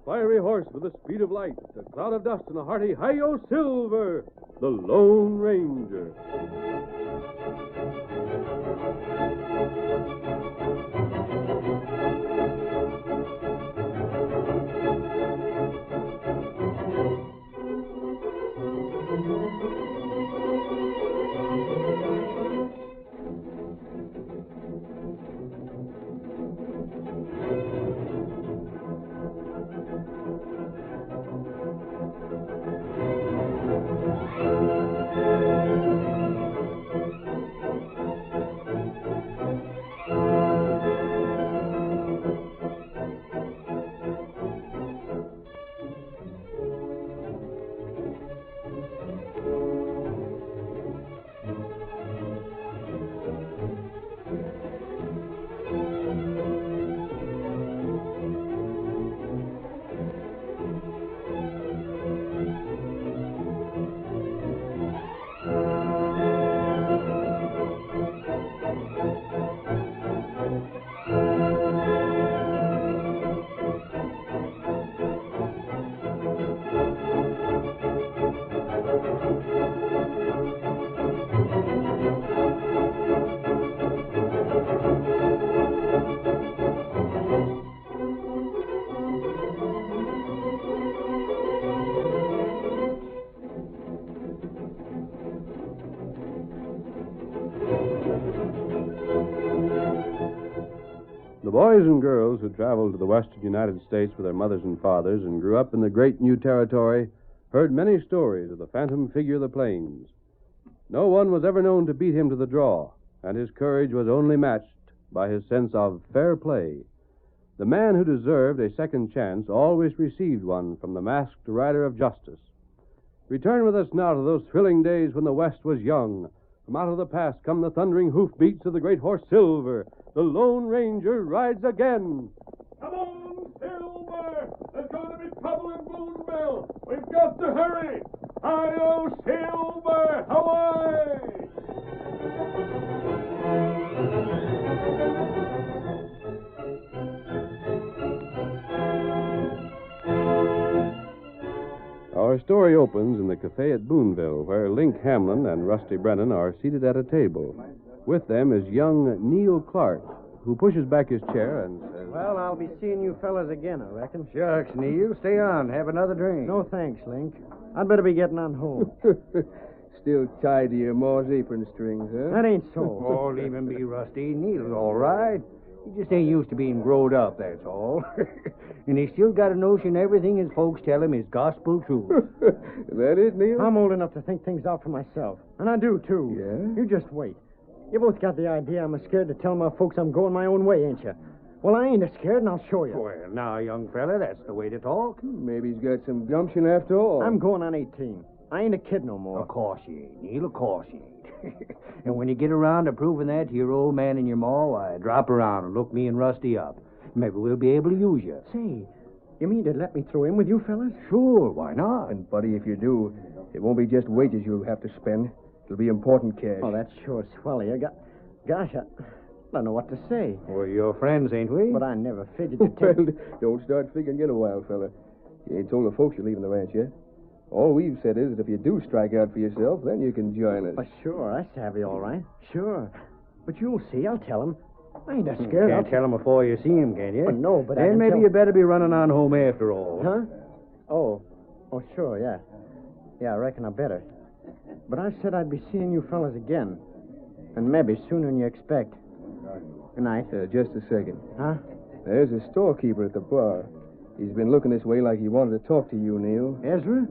fiery horse with the speed of light, a cloud of dust, and a hearty hi-yo Silver, the Lone Ranger. The boys and girls who traveled to the western United States with their mothers and fathers and grew up in the great new territory heard many stories of the phantom figure of the plains. No one was ever known to beat him to the draw, and his courage was only matched by his sense of fair play. The man who deserved a second chance always received one from the masked rider of justice. Return with us now to those thrilling days when the West was young. From out of the past come the thundering hoofbeats of the great horse Silver. The Lone Ranger rides again. Come on, Silver! There's going to be trouble in Boonville. We've got to hurry. Hi-yo, Silver! Hawaii! Our story opens in the cafe at Boonville, where Link Hamlin and Rusty Brennan are seated at a table. With them is young Neil Clark, who pushes back his chair and says, Well, I'll be seeing you fellas again, I reckon. Shucks, Neil. Stay on. Have another drink. No thanks, Link. I'd better be getting on home. Still tied to your Ma's apron strings, huh? That ain't so. Oh, leave him be, Rusty. Neil's all right. He just ain't used to being growed up, that's all. And he still got a notion everything his folks tell him is gospel truth. That it, Neil? I'm old enough to think things out for myself. And I do, too. Yeah? You just wait. You both got the idea I'm scared to tell my folks I'm going my own way, ain't you? Well, I ain't scared, and I'll show you. Well, now, young fella, that's the way to talk. Maybe he's got some gumption after all. I'm going on 18. I ain't a kid no more. Of course you ain't, Neil. Of course you ain't. And when you get around to proving that to your old man and your ma, why, drop around and look me and Rusty up. Maybe we'll be able to use you. Say, you mean to let me throw in with you fellas? Sure, why not? And, buddy, if you do, it won't be just wages you'll have to spend. It'll be important cash. Oh, that's sure swell. Gosh, I don't know what to say. We're your friends, ain't we? But I never figured to Well, take... don't start figuring yet a while, fella. You ain't told the folks you're leaving the ranch yet. All we've said is that if you do strike out for yourself, then you can join us. Sure, I savvy all right. Sure. But you'll see, I'll tell him. I ain't scared. Can't tell him before you see him, can you? Well, no, but I then can maybe tell... you better be running on home after all. Huh? Oh, sure, yeah. Yeah, I reckon I better. But I said I'd be seeing you fellas again. And maybe sooner than you expect. Good night. Just a second. Huh? There's a storekeeper at the bar. He's been looking this way like he wanted to talk to you, Neil. Ezra?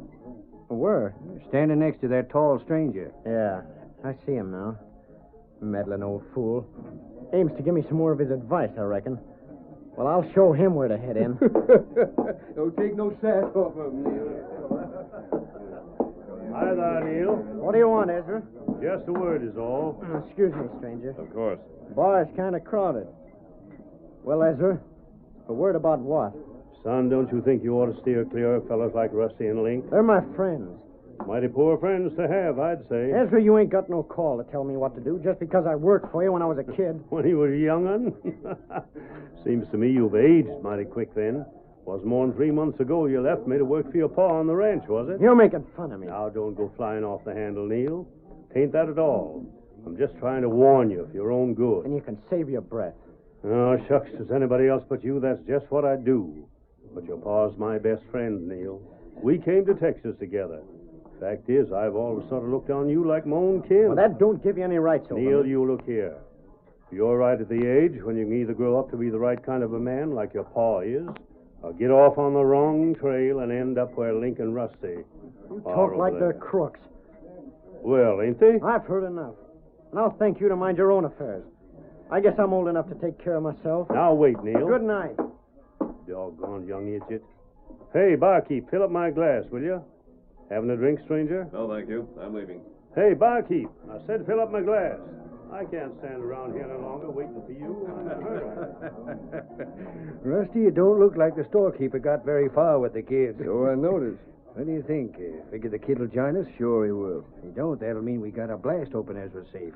Where? Standing next to that tall stranger. Yeah, I see him now. Meddling old fool. Aims to give me some more of his advice, I reckon. Well, I'll show him where to head in. Don't take no sass off of him, Neil. Hi there, Neil. What do you want, Ezra? Just a word is all. Excuse me, stranger. Of course. Bar's kind of crowded. Well, Ezra, a word about what? Son, don't you think you ought to steer clear of fellows like Rusty and Link? They're my friends. Mighty poor friends to have, I'd say. Ezra, you ain't got no call to tell me what to do just because I worked for you when I was a kid. When he was a young'un? Seems to me you've aged mighty quick then. Was more than 3 months ago you left me to work for your pa on the ranch, was it? You're making fun of me. Now, don't go flying off the handle, Neil. Ain't that at all. I'm just trying to warn you for your own good. And you can save your breath. Oh, shucks, to anybody else but you, that's just what I'd do. But your pa's my best friend, Neil. We came to Texas together. Fact is, I've always sort of looked on you like my own kin. Well, that don't give you any rights over Neil, me. you look here. You're right at the age when you can either grow up to be the right kind of a man, like your pa is, or get off on the wrong trail and end up where Link and Rusty You are talk over like there. they're crooks. Well, ain't they? I've heard enough. And I'll thank you to mind your own affairs. I guess I'm old enough to take care of myself. Now, wait, Neil. Good night. Doggone young idiot. Hey, barkeep, fill up my glass, will you? Having a drink, stranger? No, thank you. I'm leaving. Hey, barkeep, I said fill up my glass. I can't stand around here no longer waiting for you. I'm in a hurry. Rusty, you don't look like the storekeeper got very far with the kid. So I noticed. What do you think? Figure the kid will join us? Sure he will. If he don't, that'll mean we got a blast open as we're safe.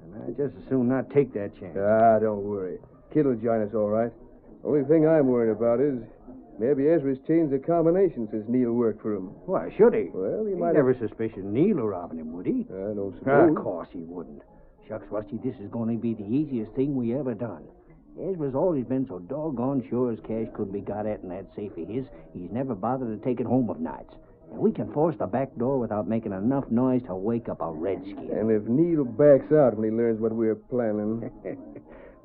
And I'd just as soon not take that chance. Ah, don't worry. Kid will join us all right. Only thing I'm worried about is maybe Ezra's changed the combination since Neil worked for him. Why, should he? Well, he He'd might never suspicion Neil of robbing him, would he? I don't Of suppose. course he wouldn't. Shucks, Rusty, this is going to be the easiest thing we ever done. Ezra's always been so doggone sure as cash could be got at in that safe of his, he's never bothered to take it home of nights. And we can force the back door without making enough noise to wake up a redskin. And if Neil backs out when he learns what we're planning.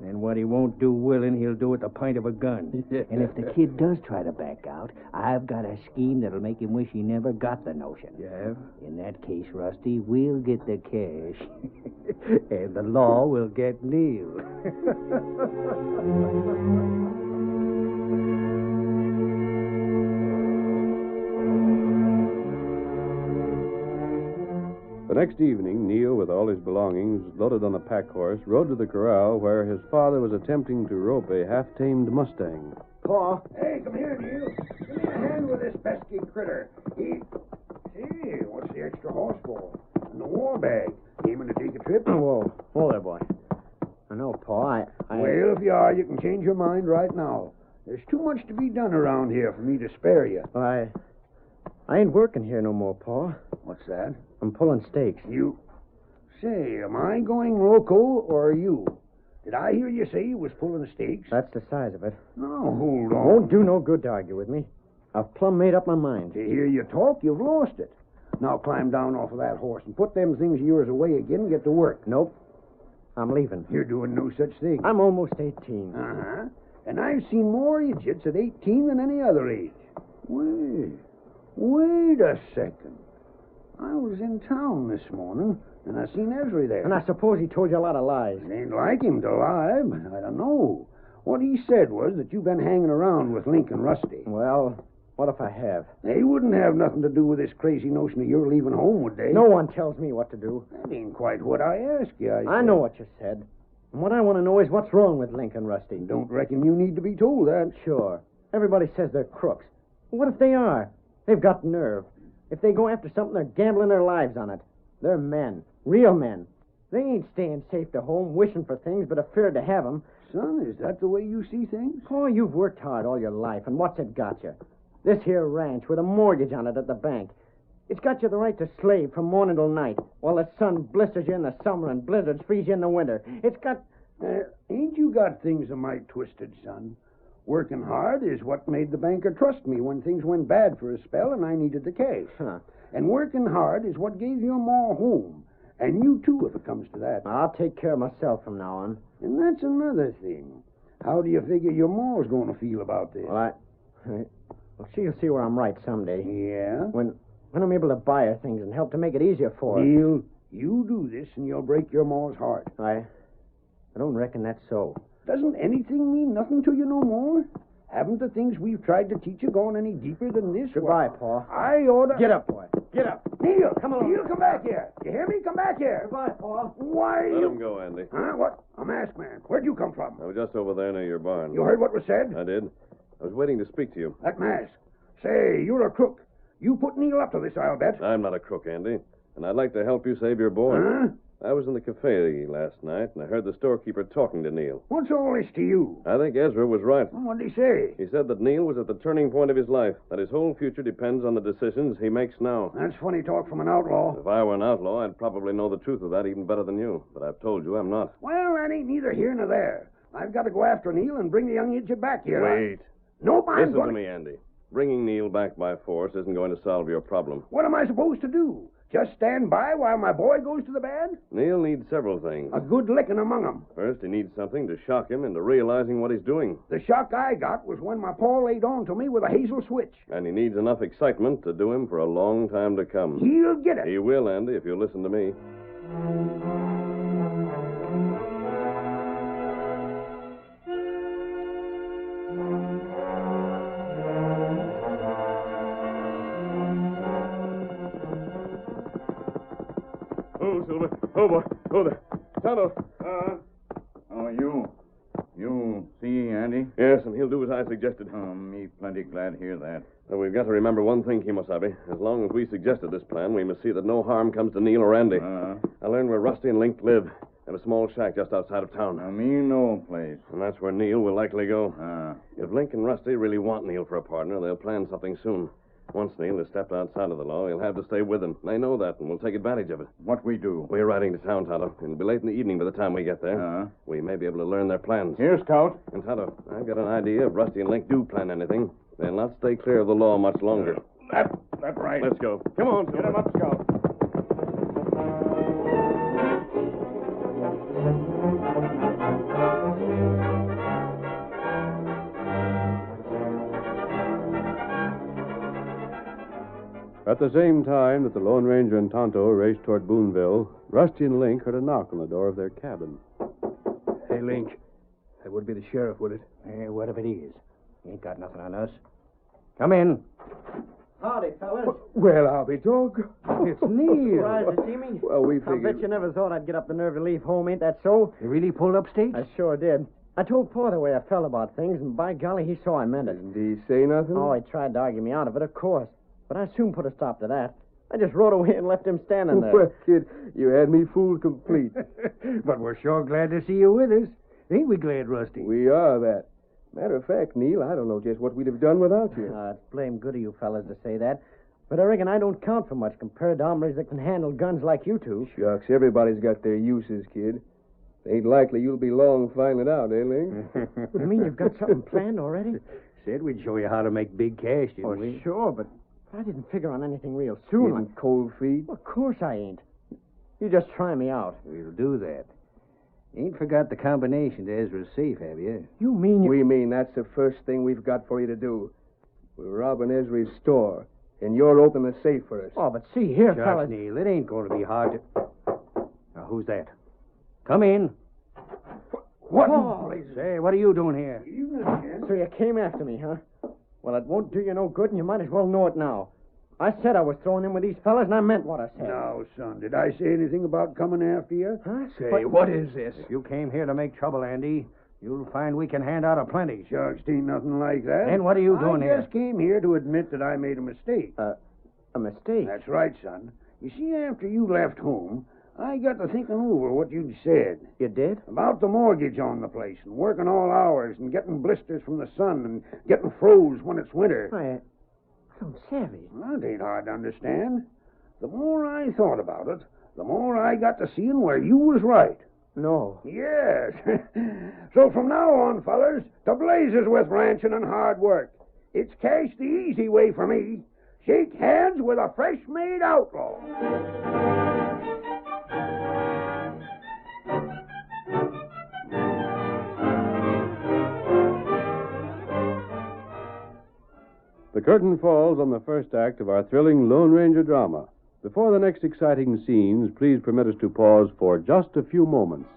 Then what he won't do willing, he'll do with the point of a gun. Yeah. And if the kid does try to back out, I've got a scheme that'll make him wish he never got the notion. You have? In that case, Rusty, we'll get the cash. And the law will get Neil. The next evening, Neil, with all his belongings loaded on a pack horse, rode to the corral where his father was attempting to rope a half-tamed Mustang. Pa, Hey, come here, Neil. Give me a hand with this pesky critter. Hey, what's the extra horse for? And the war bag. Aiming to take a trip? whoa there, boy. I know, Pa. Well, if you are, you can change your mind right now. There's too much to be done around here for me to spare you. I ain't working here no more, Pa. What's that? I'm pulling stakes. You. Say, am I going loco or are you? Did I hear you say you was pulling stakes? That's the size of it. No, hold on. Won't do no good to argue with me. I've plumb made up my mind. To hear you talk, you've lost it. Now climb down off of that horse and put them things of yours away again and get to work. Nope. I'm leaving. You're doing no such thing. I'm almost 18. Uh-huh. And I've seen more idiots at 18 than any other age. Wait a second. I was in town this morning, and I seen Ezra there. And I suppose he told you a lot of lies. It ain't like him to lie, but I don't know. What he said was that you've been hanging around with Link and Rusty. Well, what if I have? They wouldn't have nothing to do with this crazy notion of your leaving home, would they? No one tells me what to do. That ain't quite what I asked you. I know what you said. And what I want to know is what's wrong with Link and Rusty. Don't reckon you need to be told that. Sure. Everybody says they're crooks. What if they are? They've got nerve. If they go after something, they're gambling their lives on it. They're men. Real men. They ain't staying safe to home, wishing for things, but afraid to have them. Son, is that the way you see things? Oh, you've worked hard all your life, and what's it got you? This here ranch with a mortgage on it at the bank. It's got you the right to slave from morning till night, while the sun blisters you in the summer and blizzards freeze you in the winter. It's got... Ain't you got things a mite twisted, son? Working hard is what made the banker trust me when things went bad for a spell and I needed the cash. Huh. And working hard is what gave your ma home. And you, too, if it comes to that. I'll take care of myself from now on. And that's another thing. How do you figure your ma's going to feel about this? Well, she'll see where I'm right someday. Yeah? When I'm able to buy her things and help to make it easier for her. Neil, you do this and you'll break your ma's heart. I don't reckon that's so. Doesn't anything mean nothing to you no more? Haven't the things we've tried to teach you gone any deeper than this? Goodbye, Pa. I oughta... Get up, boy. Get up. Neil, come along. Neil, come back here. You hear me? Come back here. Goodbye, Pa. Why Let you... him go, Andy. Huh? What? A masked man. Where'd you come from? I was just over there near your barn. You heard what was said? I did. I was waiting to speak to you. That mask. Say, you're a crook. You put Neil up to this, I'll bet. I'm not a crook, Andy. And I'd like to help you save your boy. Huh? I was in the cafe last night, and I heard the storekeeper talking to Neil. What's all this to you? I think Ezra was right. What'd he say? He said that Neil was at the turning point of his life, that his whole future depends on the decisions he makes now. That's funny talk from an outlaw. If I were an outlaw, I'd probably know the truth of that even better than you. But I've told you I'm not. Well, that ain't neither here nor there. I've got to go after Neil and bring the young idiot back here. Wait. Nope, I'm Listen going to me, Andy. Bringing Neil back by force isn't going to solve your problem. What am I supposed to do? Just stand by while my boy goes to the bad? Neil needs several things. A good licking among 'em. First, he needs something to shock him into realizing what he's doing. The shock I got was when my pa laid on to me with a hazel switch. And he needs enough excitement to do him for a long time to come. He'll get it. He will, Andy, if you'll listen to me. Oh, Silver. Oh, boy. Oh, there. Tonto. Oh, you see Andy? Yes, and he'll do as I suggested. Oh, me plenty glad to hear that. Well, we've got to remember one thing, Kimosabe. As long as we suggested this plan, we must see that no harm comes to Neil or Andy. I learned where Rusty and Link live. They have a small shack just outside of town. Me no place. And that's where Neil will likely go. If Link and Rusty really want Neil for a partner, they'll plan something soon. Once Neil has stepped outside of the law, he'll have to stay with them. They know that, and we'll take advantage of it. What we do? We're riding to town, Tonto. It'll be late in the evening by the time we get there. We may be able to learn their plans. Here, Scout. And, Tonto, I've got an idea if Rusty and Link do plan anything, they'll not stay clear of the law much longer. That's right. Let's go. Come on, Get him up, Scout. At the same time that the Lone Ranger and Tonto raced toward Boonville, Rusty and Link heard a knock on the door of their cabin. Hey, Link. That would be the sheriff, would it? What if it is? He ain't got nothing on us. Come in. Howdy, fellas. Well, I'll be dogged. It's Neil. Surprised to see me? Well, we I figured... bet you never thought I'd get up the nerve to leave home, ain't that so? You really pulled up stakes? I sure did. I told Pa the way I felt about things, and by golly, he saw I meant it. Did he say nothing? Oh, he tried to argue me out of it, of course. But I soon put a stop to that. I just rode away and left him standing there. Well, kid, you had me fooled complete. But we're sure glad to see you with us. Ain't we glad, Rusty? We are that. Matter of fact, Neil, I don't know just what we'd have done without you. It's blame good of you fellas to say that. But I reckon I don't count for much compared to hombres that can handle guns like you two. Shucks, everybody's got their uses, kid. Ain't likely you'll be long finding it out, eh, Link? You mean you've got something planned already? Said we'd show you how to make big cash, didn't we? Sure, but I didn't figure on anything real soon. In cold feet? Well, of course I ain't. You just try me out. We'll do that. Ain't forgot the combination to Ezra's safe, have you? You mean you... We mean that's the first thing we've got for you to do. We're robbing Ezra's store, and you're opening the safe for us. Oh, but see here, Shucks, fellas. Neil, it ain't going to be hard to... Now, who's that? Come in. What? Say, what are you doing here? So you came after me, huh? Well, it won't do you no good, and you might as well know it now. I said I was throwing in with these fellas, and I meant what I said. Now, son, did I say anything about coming after you? Huh? Say, what is this? If you came here to make trouble, Andy, you'll find we can hand out a plenty. Shucks, ain't nothing like that. Then what are you doing I here? just came here to admit that I made a mistake. A mistake? That's right, son. You see, after you left home, I got to thinking over what you'd said. You did? About the mortgage on the place, and working all hours, and getting blisters from the sun, and getting froze when it's winter. I don't savvy. Well, it ain't hard to understand. The more I thought about it, the more I got to seeing where you was right. No. Yes. So from now on, fellers, to blazes with ranching and hard work. It's cash the easy way for me. Shake hands with a fresh-made outlaw. The curtain falls on the first act of our thrilling Lone Ranger drama. Before the next exciting scenes, please permit us to pause for just a few moments.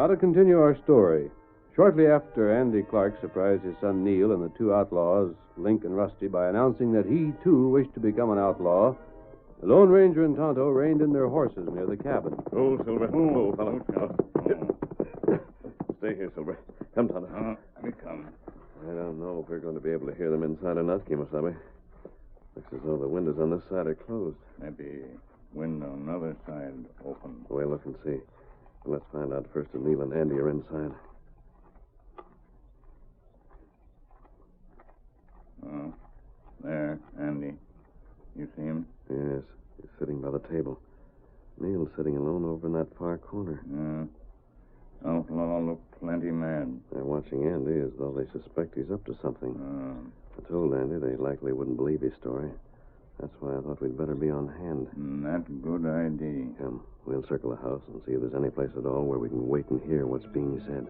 Now to continue our story. Shortly after Andy Clark surprised his son Neil and the two outlaws, Link and Rusty, by announcing that he, too, wished to become an outlaw, the Lone Ranger and Tonto reined in their horses near the cabin. Oh, Silver. Oh, fellow. Stay here, Silver. Come, Tonto. Let me come. I don't know if we're going to be able to hear them inside or not, Kemosabe. Looks as though the windows on this side are closed. Maybe window on the other side open. We'll look and see. Let's find out first if Neil and Andy are inside. Oh, there, Andy. You see him? Yes, he's sitting by the table. Neil's sitting alone over in that far corner. Yeah. Outlaw look plenty mad. They're watching Andy as though they suspect he's up to something. I told Andy they likely wouldn't believe his story. That's why I thought we'd better be on hand. That's a good idea. Come, we'll circle the house and see if there's any place at all where we can wait and hear what's being said.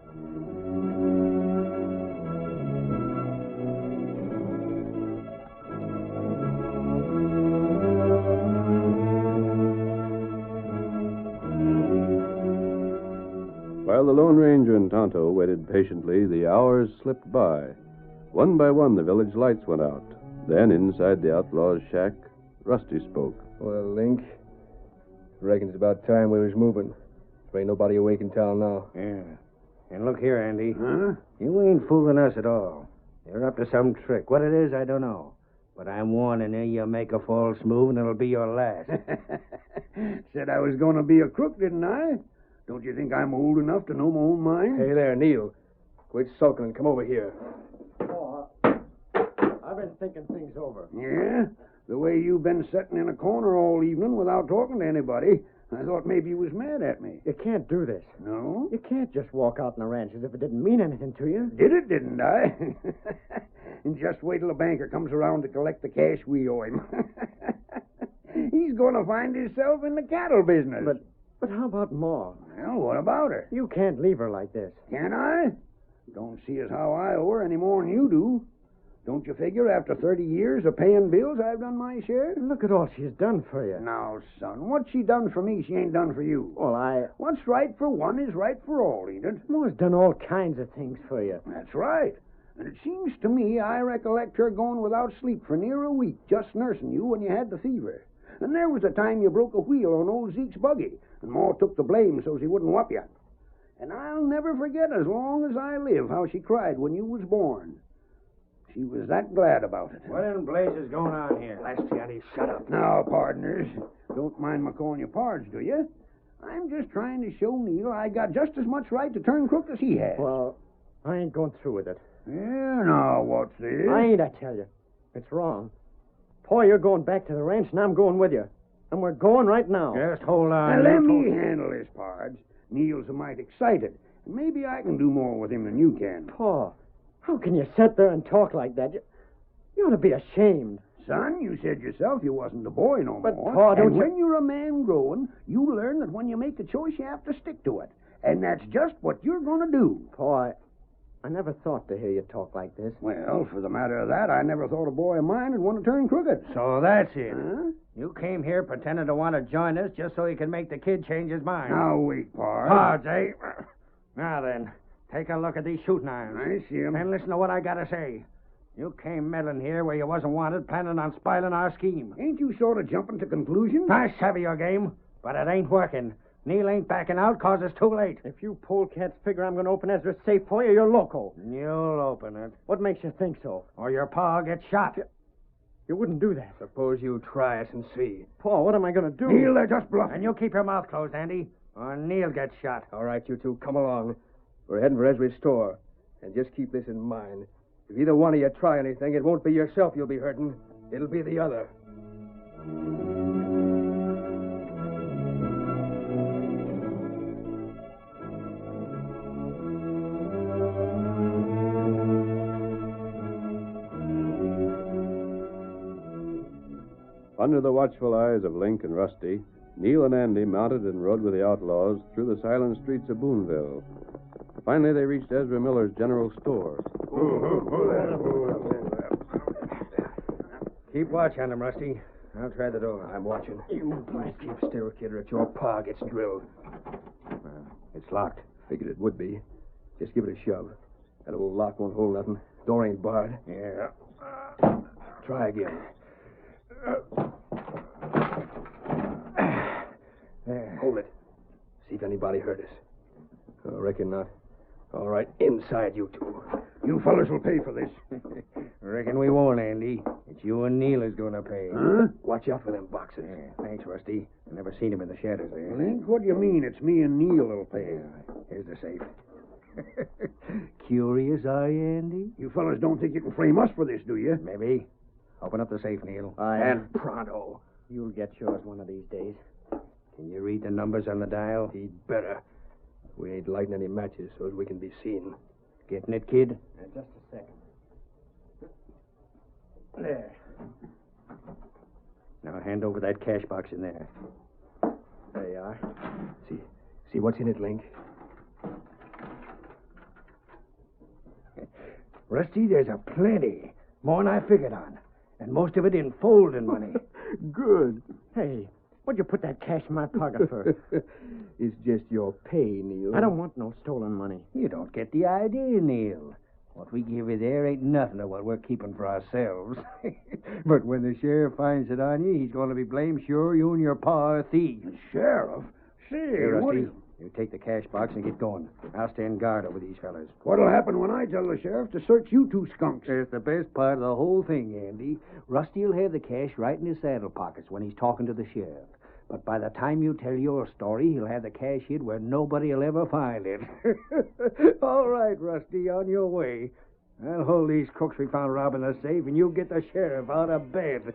While the Lone Ranger and Tonto waited patiently, the hours slipped by. One by one, the village lights went out. Then, inside the outlaw's shack, Rusty spoke. Well, Link, reckon it's about time we was moving. There ain't nobody awake in town now. Yeah. And look here, Andy. Huh? You ain't fooling us at all. You're up to some trick. What it is, I don't know. But I'm warning you, you make a false move and it'll be your last. Said I was going to be a crook, didn't I? Don't you think I'm old enough to know my own mind? Hey there, Neil. Quit sulking and come over here. Oh, I've been thinking things over. Yeah? The way you've been sitting in a corner all evening without talking to anybody, I thought maybe you was mad at me. You can't do this. No? You can't just walk out on the ranch as if it didn't mean anything to you. Did it, didn't I? And just wait till the banker comes around to collect the cash we owe him. He's going to find himself in the cattle business. But how about Ma? Well, what about her? You can't leave her like this. Can I? Don't see as how I owe her any more than you do. Don't you figure after 30 years of paying bills, I've done my share? Look at all she's done for you. Now, son, what she done for me, she ain't done for you. Well, What's right for one is right for all, ain't it? Ma's done all kinds of things for you. That's right. And it seems to me I recollect her going without sleep for near a week just nursing you when you had the fever. And there was a time you broke a wheel on old Zeke's buggy, and Ma took the blame so she wouldn't whup you. And I'll never forget as long as I live how she cried when you was born. She was that glad about it. What in blazes going on here? Andy, shut up. Now, partners, don't mind my calling you pards, do you? I'm just trying to show Neil I got just as much right to turn crook as he has. Well, I ain't going through with it. Yeah, now, what's this? I ain't, I tell you. It's wrong. Paul, you're going back to the ranch, and I'm going with you. And we're going right now. Just hold on. Now, let me handle this, pards. Neil's a mite excited. And maybe I can do more with him than you can. Paul, how can you sit there and talk like that? You ought to be ashamed. Son, you said yourself you wasn't a boy no But, more. Pa, don't and you... when you're a man growing, you learn that when you make a choice, you have to stick to it. And that's just what you're going to do. Paul, I never thought to hear you talk like this. Well, for the matter of that, I never thought a boy of mine would want to turn crooked. So that's it. Huh? You came here pretending to want to join us just so you can make the kid change his mind. Now, wait, Pards. Pards, eh? Now then, take a look at these shooting irons. I see 'em. And listen to what I got to say. You came meddling here where you wasn't wanted, planning on spoiling our scheme. Ain't you sort of jumping to conclusions? I savvy your game, but it ain't working. Neil ain't backing out 'cause it's too late. If you polecats figure I'm going to open Ezra's safe for you, you're loco. You'll open it, What makes you think so? or your pa gets shot. You wouldn't do that. Suppose you try it and see. Paul, what am I going to do? Neil, they're just bluffing. And you keep your mouth closed, Andy, or Neil gets shot. All right, you two, come along. We're heading for Ezra's store. And just keep this in mind. If either one of you try anything, it won't be yourself you'll be hurting. It'll be the other. Under the watchful eyes of Link and Rusty, Neil and Andy mounted and rode with the outlaws through the silent streets of Boonville. Finally, they reached Ezra Miller's general store. Keep watch on him, Rusty. I'll try the door. I'm watching. You keep still, kid, or your paw gets drilled. It's locked. Figured it would be. Just give it a shove. That old lock won't hold nothing. Door ain't barred. Yeah. Try again. There. Hold it. See if anybody heard us. I reckon not. All right, inside you two. You fellas will pay for this. Reckon we won't, Andy. It's you and Neil is going to pay. Huh? Watch out for them boxes. Yeah, thanks, Rusty. I never seen him in the shadows there. Link, what do you mean? It's me and Neil that'll pay. Here's the safe. Curious, are you, Andy? You fellas don't think you can frame us for this, do you? Maybe. Open up the safe, Neil. And pronto. you'll get yours one of these days. Can you read the numbers on the dial? He'd better. We ain't lighting any matches so as we can be seen. Getting it, kid? Just a second. There. Now hand over that cash box in there. There you are. See what's in it, Link? Rusty, there's a plenty. More'n I figured on. And most of it in folding money. Good. Hey, what'd you put that cash in my pocket for? It's just your pay, Neil. I don't want no stolen money. You don't get the idea, Neil. What we give you there ain't nothing to what we're keeping for ourselves. But when the sheriff finds it on you, he's going to be blamed sure you and your pa are thieves. Sheriff? Say, Here, what Rusty, you take the cash box and get going. I'll stand guard over these fellas. what'll happen when I tell the sheriff to search you two skunks? There's the best part of the whole thing, Andy. Rusty'll have the cash right in his saddle pockets when he's talking to the sheriff. But by the time you tell your story, he'll have the cash hid where nobody'll ever find it. All right, Rusty, on your way. I'll hold these crooks we found robbing the safe, and you'll get the sheriff out of bed.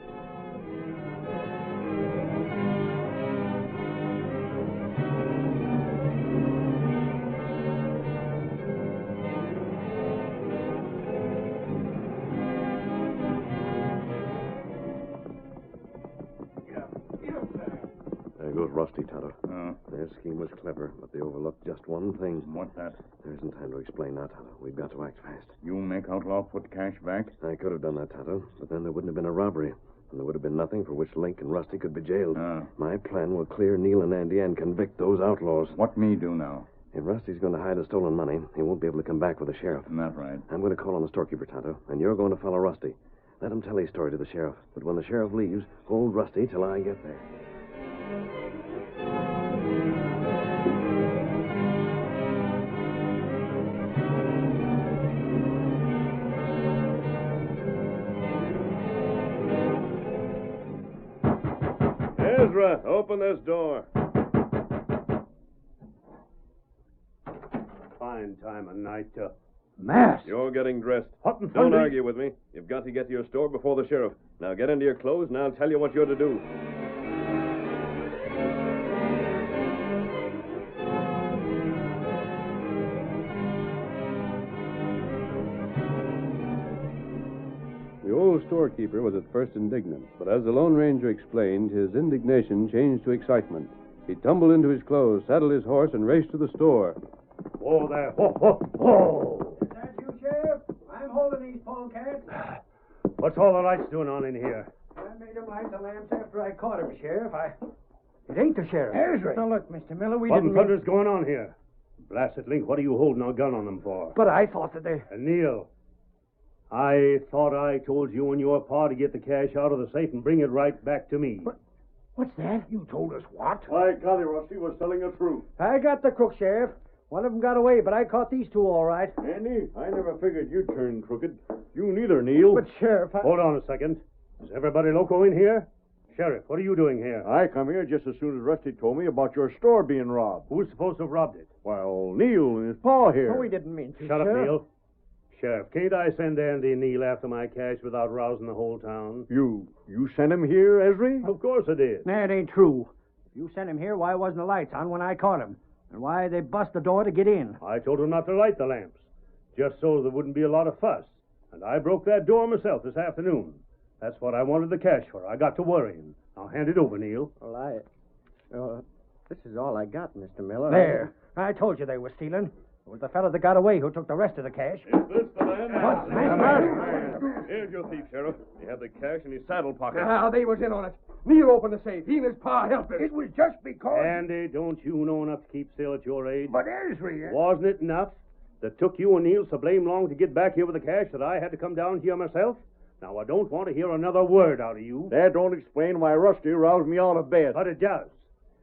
There goes Rusty, Tonto. Oh, Their scheme was clever, but they overlooked just one thing. what's that? There isn't time to explain that, Tonto. We've got to act fast. You make outlaw put cash back? I could have done that, Tonto, but then there wouldn't have been a robbery. And there would have been nothing for which Link and Rusty could be jailed. My plan will clear Neil and Andy and convict those outlaws. What me do now? If Rusty's going to hide the stolen money, he won't be able to come back with the sheriff. Isn't that right? I'm going to call on the storekeeper, Tonto, and you're going to follow Rusty. Let him tell his story to the sheriff. But when the sheriff leaves, hold Rusty till I get there. Ezra, open this door. Fine time of night to... Mass! You're getting dressed. What in Don't thunder? argue with me. You've got to get to your store before the sheriff. Now get into your clothes, and I'll tell you what you're to do. The old storekeeper was at first indignant, but as the Lone Ranger explained, his indignation changed to excitement. He tumbled into his clothes, saddled his horse, and raced to the store. Whoa there. Whoa, whoa, whoa! Is that you, Sheriff? I'm holding these polecats. What's all the lights doing on in here? I made him light the lamps after I caught him, Sheriff. It ain't the sheriff. Ezra. Now, look, Mr. Miller, we What in didn't mean... thunder's going on here? Blasted Link, what are you holding a gun on them for? But I thought that they... And Neil, I thought I told you and your pa to get the cash out of the safe and bring it right back to me. What's that? You told us what? By golly, Rusty was telling the truth. I got the crook, Sheriff. One of them got away, but I caught these two all right. Andy, I never figured you'd turn crooked. You neither, Neil. But, Sheriff, Hold on a second. Is everybody loco in here? Sheriff, what are you doing here? I come here just as soon as Rusty told me about your store being robbed. Who's supposed to have robbed it? Well, Neil and his pa here. Oh, we didn't mean to, Shut up, Sheriff. Neil. Sheriff, can't I send Andy and Neil after my cash without rousing the whole town? You sent him here, Ezra? Of course I did. That ain't true. If you sent him here, why wasn't the lights on when I caught him? And why they bust the door to get in? I told them not to light the lamps, just so there wouldn't be a lot of fuss. And I broke that door myself this afternoon. That's what I wanted the cash for. I got to worrying. Now hand it over, Neil. Well, this is all I got, Mr. Miller. There. I told you they were stealing. It was the fellow that got away who took the rest of the cash. Is this the man? What's that? Here's your thief, Sheriff. He had the cash in his saddle pocket. Ah, they was in on it. Neil opened the safe. He and his pa helped us. It was just because... Andy, don't you know enough to keep still at your age? But Ezra... Wasn't it enough that took you and Neil so blame long to get back here with the cash that I had to come down here myself? Now, I don't want to hear another word out of you. That don't explain why Rusty roused me out of bed. But it does.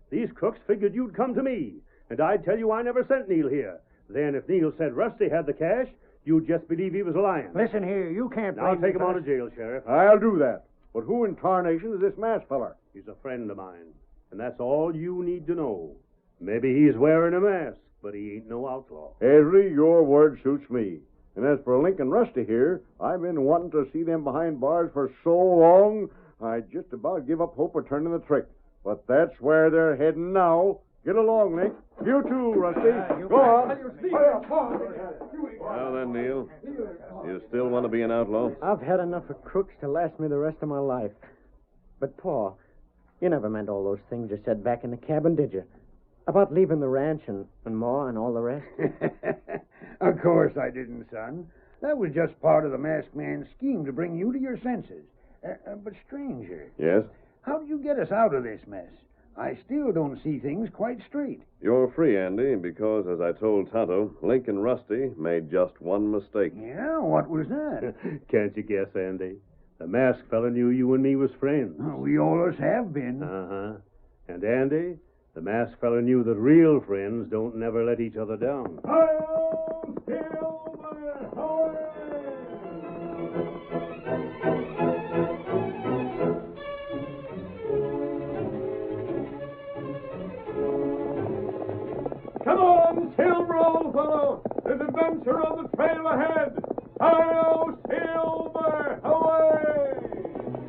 These crooks figured you'd come to me, and I'd tell you I never sent Neil here. Then if Neil said Rusty had the cash, you'd just believe he was lying. Listen here, you can't Now blame me take him for on to this. jail, Sheriff. I'll do that. But who in tarnation is this masked feller? He's a friend of mine, and that's all you need to know. Maybe he's wearing a mask, but he ain't no outlaw. Ezra, your word suits me. And as for Lincoln Rusty here, I've been wanting to see them behind bars for so long, I just about give up hope of turning the trick. But that's where they're heading now. Get along, Nick. You too, Rusty. Go on. Well then, Neil, you still want to be an outlaw? I've had enough of crooks to last me the rest of my life. But, Pa, you never meant all those things you said back in the cabin, did you? About leaving the ranch and Ma and all the rest? Of course I didn't, son. That was just part of the masked man's scheme to bring you to your senses. But, stranger, Yes? how did you get us out of this mess? I still don't see things quite straight. You're free, Andy, because, as I told Tonto, Lincoln Rusty made just one mistake. Yeah, what was that? Can't you guess, Andy? The masked fella knew you and me was friends. We always have been. Uh-huh. And Andy, the masked fella knew that real friends don't never let each other down. Come on, Silver, old fellow! There's adventure on the trail ahead! Hi-yo, Silver! Away!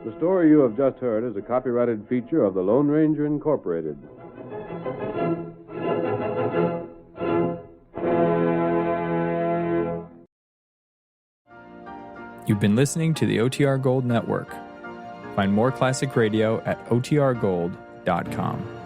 The story you have just heard is a copyrighted feature of the Lone Ranger Incorporated. You've been listening to the OTR Gold Network. Find more classic radio at otrgold.com.